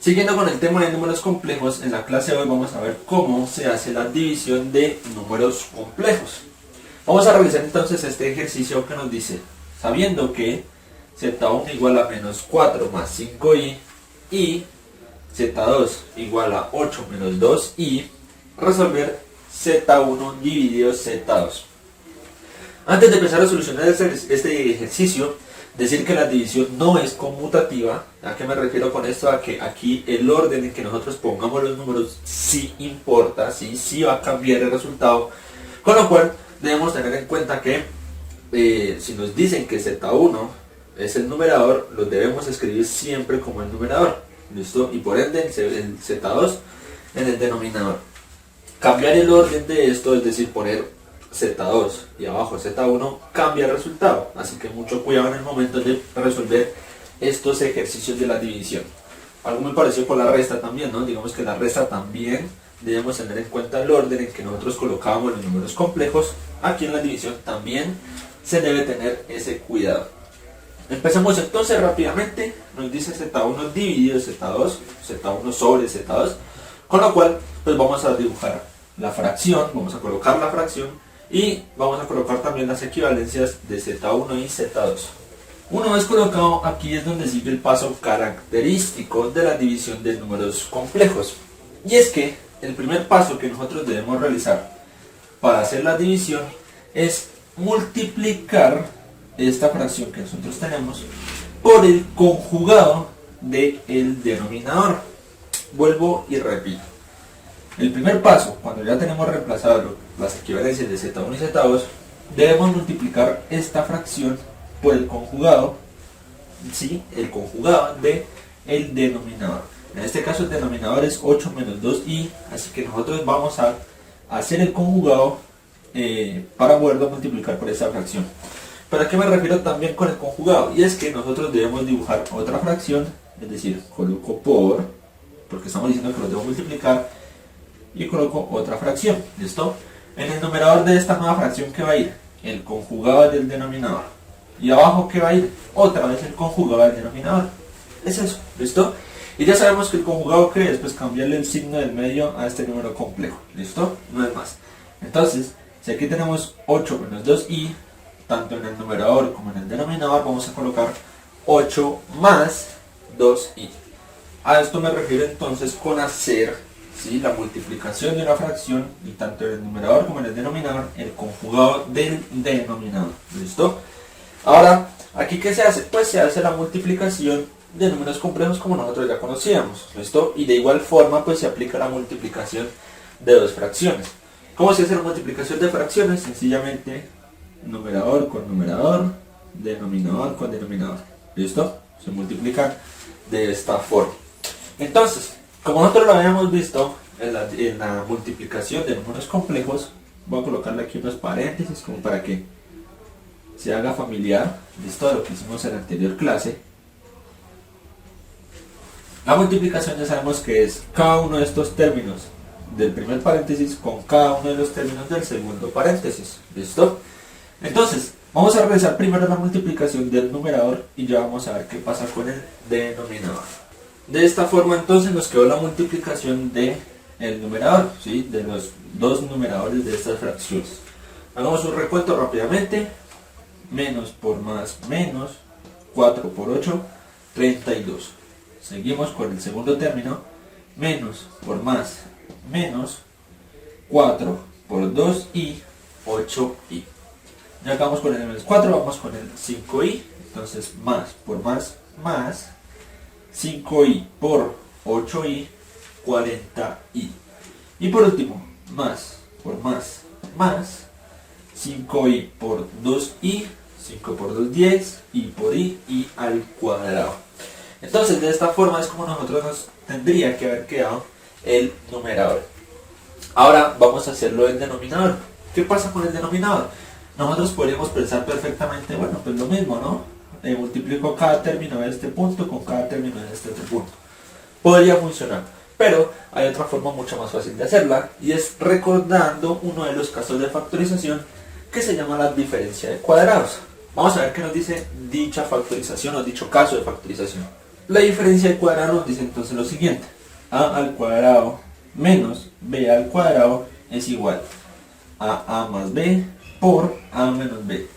Siguiendo con el tema de números complejos, en la clase de hoy vamos a ver cómo se hace la división de números complejos. Vamos a realizar entonces este ejercicio que nos dice, sabiendo que z1 igual a menos 4 más 5i y z2 igual a 8 menos 2i, resolver z1 dividido z2. Antes de empezar a solucionar este ejercicio, decir que la división no es conmutativa. ¿A qué me refiero con esto? A que aquí el orden en que nosotros pongamos los números sí importa, sí va a cambiar el resultado. Con lo cual debemos tener en cuenta que si nos dicen que z1 es el numerador, lo debemos escribir siempre como el numerador. ¿Listo? Y por ende el z2 en el denominador. Cambiar el orden de esto, es decir, poner z2 y abajo z1, cambia el resultado, así que mucho cuidado en el momento de resolver estos ejercicios de la división. Algo muy parecido con la resta también, ¿no? Digamos que la resta también debemos tener en cuenta el orden en que nosotros colocábamos los números complejos. Aquí en la división también se debe tener ese cuidado. Empecemos entonces rápidamente. Nos dice z1 dividido z2, z1 sobre z2, con lo cual pues vamos a dibujar la fracción, vamos a colocar la fracción y vamos a colocar también las equivalencias de z1 y z2. Una vez colocado, aquí es donde sigue el paso característico de la división de números complejos. Y es que el primer paso que nosotros debemos realizar para hacer la división es multiplicar esta fracción que nosotros tenemos por el conjugado del denominador. Vuelvo y repito. El primer paso, cuando ya tenemos reemplazado las equivalencias de z1 y z2, debemos multiplicar esta fracción por el conjugado, ¿sí? El conjugado del denominador. En este caso el denominador es 8 menos 2i, así que nosotros vamos a hacer el conjugado para poderlo multiplicar por esta fracción. ¿Pero a qué me refiero también con el conjugado? Y es que nosotros debemos dibujar otra fracción, es decir, coloco porque estamos diciendo que lo debo multiplicar, y coloco otra fracción. ¿Listo? En el numerador de esta nueva fracción, ¿qué va a ir? El conjugado del denominador. Y abajo, ¿qué va a ir? Otra vez el conjugado del denominador. Es eso. ¿Listo? Y ya sabemos que el conjugado, ¿qué es? Pues cambiarle el signo del medio a este número complejo. ¿Listo? No es más. Entonces, si aquí tenemos 8 menos 2i, tanto en el numerador como en el denominador, vamos a colocar 8 más 2i. A esto me refiero entonces con hacer, ¿sí?, la multiplicación de una fracción, y tanto en el numerador como en el denominador, el conjugado del denominador. ¿Listo? Ahora, ¿aquí qué se hace? Pues se hace la multiplicación de números complejos como nosotros ya conocíamos. ¿Listo? Y de igual forma pues se aplica la multiplicación de dos fracciones. ¿Cómo se hace la multiplicación de fracciones? Sencillamente numerador con numerador, denominador con denominador. ¿Listo? Se multiplican de esta forma. Entonces, como nosotros lo habíamos visto en la multiplicación de números complejos, voy a colocarle aquí unos paréntesis como para que se haga familiar, ¿listo?, de lo que hicimos en la anterior clase. La multiplicación ya sabemos que es cada uno de estos términos del primer paréntesis con cada uno de los términos del segundo paréntesis. ¿Listo? Entonces, vamos a realizar primero la multiplicación del numerador y ya vamos a ver qué pasa con el denominador. De esta forma entonces nos quedó la multiplicación del numerador, ¿sí?, de los dos numeradores de estas fracciones. Hagamos un recuento rápidamente. Menos por más menos, 4 por 8, 32. Seguimos con el segundo término. Menos por más menos, 4 por 2i, 8i. Ya acabamos con el menos 4, vamos con el 5i. Entonces más por más 5i por 8i, 40i. Y por último, más por más 5i por 2i, 5 por 2, 10, y por i al cuadrado. Entonces de esta forma es como nosotros nos tendría que haber quedado el numerador. Ahora vamos a hacerlo del denominador. ¿Qué pasa con el denominador? Nosotros podríamos pensar perfectamente, bueno, pues lo mismo, ¿no? Multiplico cada término de este punto con cada término de este otro punto. Podría funcionar, pero hay otra forma mucho más fácil de hacerla, y es recordando uno de los casos de factorización que se llama la diferencia de cuadrados. Vamos a ver qué nos dice dicha factorización o dicho caso de factorización. La diferencia al cuadrado nos dice entonces lo siguiente: a al cuadrado menos b al cuadrado es igual a más b por a menos b.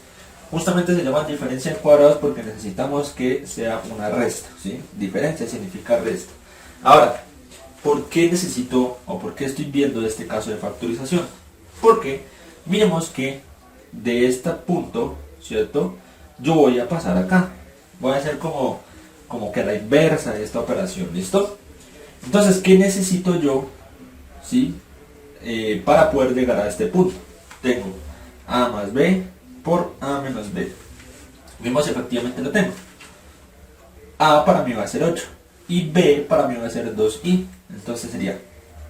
Justamente se llaman diferencia en cuadrados porque necesitamos que sea una resta, ¿sí? Diferencia significa resta. Ahora, ¿por qué necesito o por qué estoy viendo este caso de factorización? Porque miremos que de este punto, ¿cierto? Yo voy a pasar acá. Voy a hacer como que la inversa de esta operación, ¿listo? Entonces, ¿qué necesito yo, ¿sí? Para poder llegar a este punto? Tengo a más b por a menos b. Vemos, efectivamente lo tengo. A para mí va a ser 8 y b para mí va a ser 2i. Entonces sería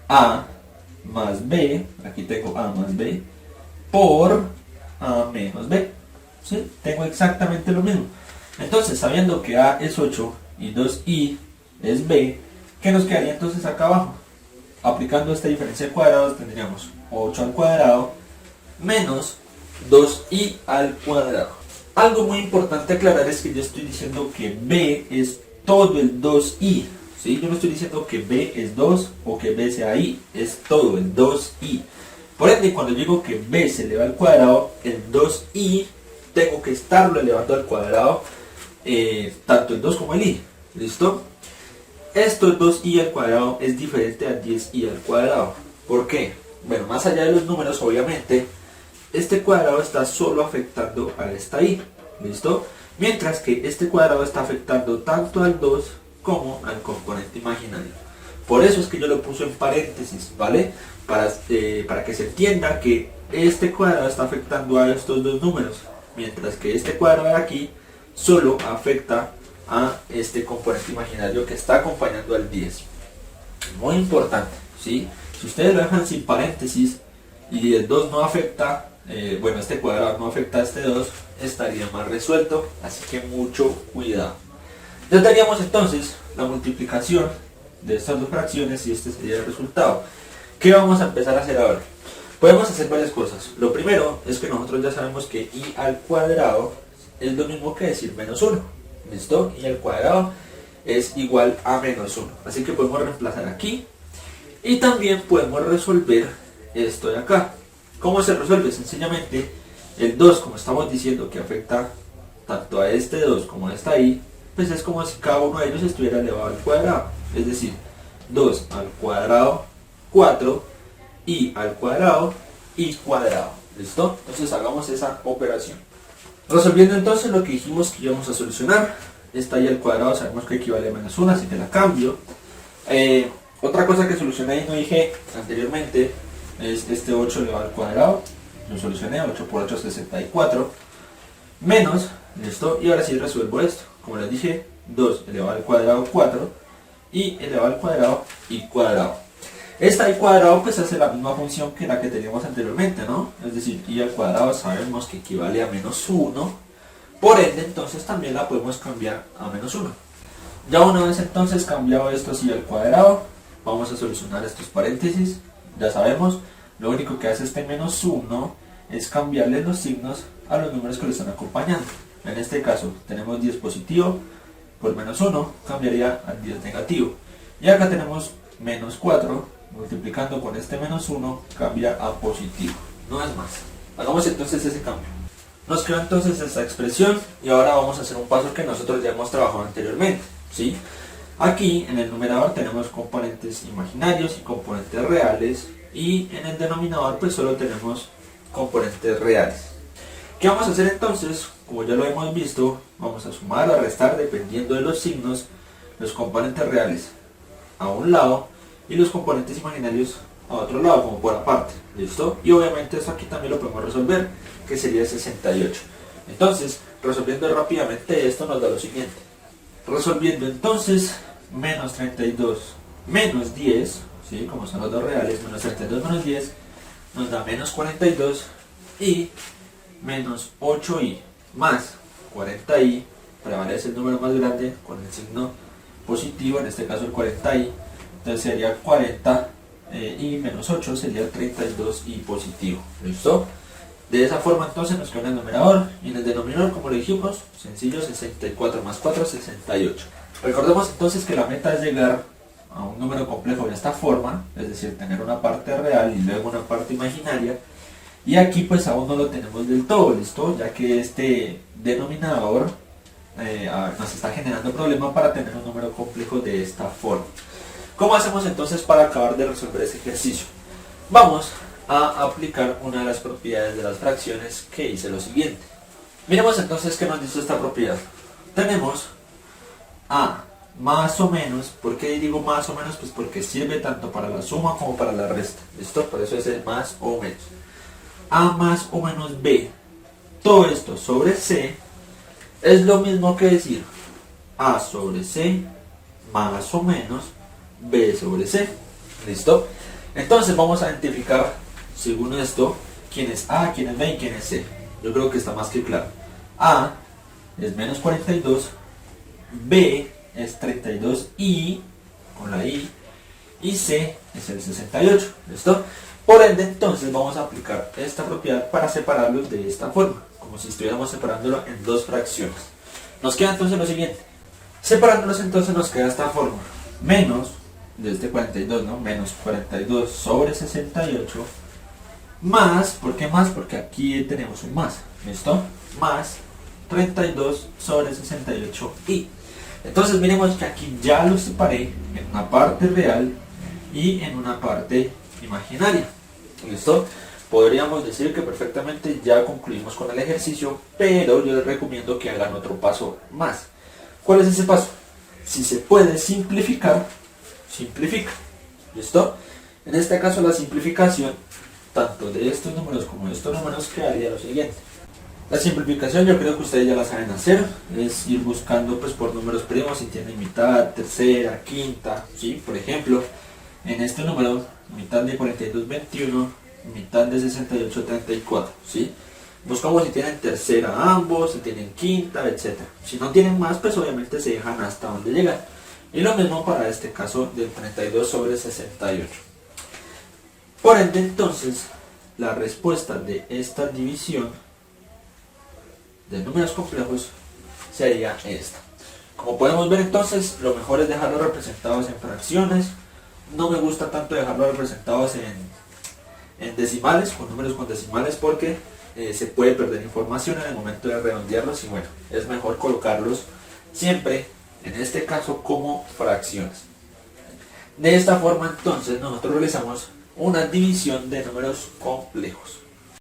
a más b, aquí tengo a más b, por a menos b. ¿Sí? Tengo exactamente lo mismo. Entonces, sabiendo que a es 8 y 2i es b, ¿qué nos quedaría entonces acá abajo? Aplicando esta diferencia de cuadrados tendríamos 8 al cuadrado menos 2i al cuadrado. Algo muy importante aclarar es que yo estoy diciendo que b es todo el 2i, ¿sí? Yo no estoy diciendo que b es 2 o que b sea i, es todo el 2i. Por ende, cuando digo que b se eleva al cuadrado, el 2i tengo que estarlo elevando al cuadrado, tanto el 2 como el i, ¿listo? Esto el 2i al cuadrado es diferente a 10i al cuadrado. ¿Por qué? Bueno, más allá de los números, obviamente, este cuadrado está solo afectando a esta i, ¿listo? Mientras que este cuadrado está afectando tanto al 2 como al componente imaginario. Por eso es que yo lo puse en paréntesis, ¿vale? Para que se entienda que este cuadrado está afectando a estos dos números, mientras que este cuadrado de aquí solo afecta a este componente imaginario que está acompañando al 10. Muy importante, ¿sí? Si ustedes lo dejan sin paréntesis y el 2 no afecta, bueno, este cuadrado no afecta a este 2, estaría más resuelto, así que mucho cuidado. Ya teníamos entonces la multiplicación de estas dos fracciones y este sería el resultado. ¿Qué vamos a empezar a hacer ahora? Podemos hacer varias cosas. Lo primero es que nosotros ya sabemos que i al cuadrado es lo mismo que decir menos 1. ¿Listo? Y al cuadrado es igual a menos 1. Así que podemos reemplazar aquí. Y también podemos resolver esto de acá. ¿Cómo se resuelve? Sencillamente, el 2, como estamos diciendo que afecta tanto a este 2 como a esta i, pues es como si cada uno de ellos estuviera elevado al cuadrado. Es decir, 2 al cuadrado, 4, i al cuadrado, i cuadrado. ¿Listo? Entonces hagamos esa operación. Resolviendo entonces lo que dijimos que íbamos a solucionar, esta i al cuadrado sabemos que equivale a menos 1, así que la cambio. Otra cosa que solucioné y no dije anteriormente es este 8 elevado al cuadrado. Lo solucioné, 8 por 8 es 64, menos, ¿listo? Y ahora sí resuelvo esto. Como les dije, 2 elevado al cuadrado, 4, y elevado al cuadrado, y cuadrado. Esta i cuadrado pues hace la misma función que la que teníamos anteriormente, ¿no? Es decir, i al cuadrado sabemos que equivale a menos 1, por ende entonces también la podemos cambiar a menos 1. Ya una vez entonces cambiado esto i al cuadrado, vamos a solucionar estos paréntesis. Ya sabemos, lo único que hace este menos 1 es cambiarle los signos a los números que lo están acompañando. En este caso tenemos 10 positivo, por menos 1 cambiaría al 10 negativo. Y acá tenemos menos 4, multiplicando con este menos 1 cambia a positivo. No es más. Hagamos entonces ese cambio. Nos queda entonces esta expresión y ahora vamos a hacer un paso que nosotros ya hemos trabajado anteriormente, ¿sí? Aquí en el numerador tenemos componentes imaginarios y componentes reales, y en el denominador pues solo tenemos componentes reales. ¿Qué vamos a hacer entonces? Como ya lo hemos visto, vamos a sumar o a restar dependiendo de los signos los componentes reales a un lado y los componentes imaginarios a otro lado, como por aparte. ¿Listo? Y obviamente esto aquí también lo podemos resolver, que sería 68. Entonces, resolviendo rápidamente esto nos da lo siguiente. Resolviendo entonces, menos 32 menos 10, ¿sí? Como son los dos reales, menos 32 menos 10 nos da menos 42, y menos 8i más 40i, prevalece el número más grande con el signo positivo, en este caso el 40i, entonces sería 40 y menos 8 sería 32i positivo. ¿Listo? De esa forma entonces nos queda en el numerador, y en el denominador, como lo dijimos, sencillo, 64 más 4, 68. Recordemos entonces que la meta es llegar a un número complejo de esta forma, es decir, tener una parte real y luego una parte imaginaria. Y aquí pues aún no lo tenemos del todo, ¿listo? Ya que este denominador nos está generando problema para tener un número complejo de esta forma. ¿Cómo hacemos entonces para acabar de resolver este ejercicio? Vamos a aplicar una de las propiedades de las fracciones que dice lo siguiente. Miremos entonces qué nos dice esta propiedad. Tenemos a más o menos. ¿Por qué digo más o menos? Pues porque sirve tanto para la suma como para la resta. ¿Listo? Por eso es el más o menos. A más o menos B. Todo esto sobre C es lo mismo que decir A sobre C más o menos B sobre C. ¿Listo? Entonces vamos a identificar, según esto, quién es A, quién es B y quién es C. Yo creo que está más que claro. A es menos 42, B es 32i, con la i, y C es el 68. ¿Listo? Por ende, entonces vamos a aplicar esta propiedad para separarlos de esta forma, como si estuviéramos separándolo en dos fracciones. Nos queda entonces lo siguiente. Separándolos entonces nos queda esta forma. Menos, de este 42, ¿no? Menos 42 sobre 68. Más, ¿por qué más? Porque aquí tenemos un más. ¿Listo? Más 32 sobre 68i. Entonces miremos que aquí ya los separé en una parte real y en una parte imaginaria. ¿Listo? Podríamos decir que perfectamente ya concluimos con el ejercicio, pero yo les recomiendo que hagan otro paso más. ¿Cuál es ese paso? Si se puede simplificar, simplifica. ¿Listo? En este caso la simplificación tanto de estos números como de estos números quedaría lo siguiente. La simplificación yo creo que ustedes ya la saben hacer, es ir buscando pues por números primos si tienen mitad, tercera, quinta, ¿sí? Por ejemplo, en este número, mitad de 42, 21, mitad de 68, 34, ¿sí? Buscamos si tienen tercera ambos, si tienen quinta, etc. Si no tienen más, pues obviamente se dejan hasta donde llegan. Y lo mismo para este caso del 32 sobre 68. Por ende, entonces, la respuesta de esta división de números complejos sería esta. Como podemos ver entonces, lo mejor es dejarlos representados en fracciones. No me gusta tanto dejarlos representados en decimales, con números con decimales, porque se puede perder información en el momento de redondearlos y bueno, es mejor colocarlos siempre, en este caso, como fracciones. De esta forma entonces nosotros realizamos una división de números complejos.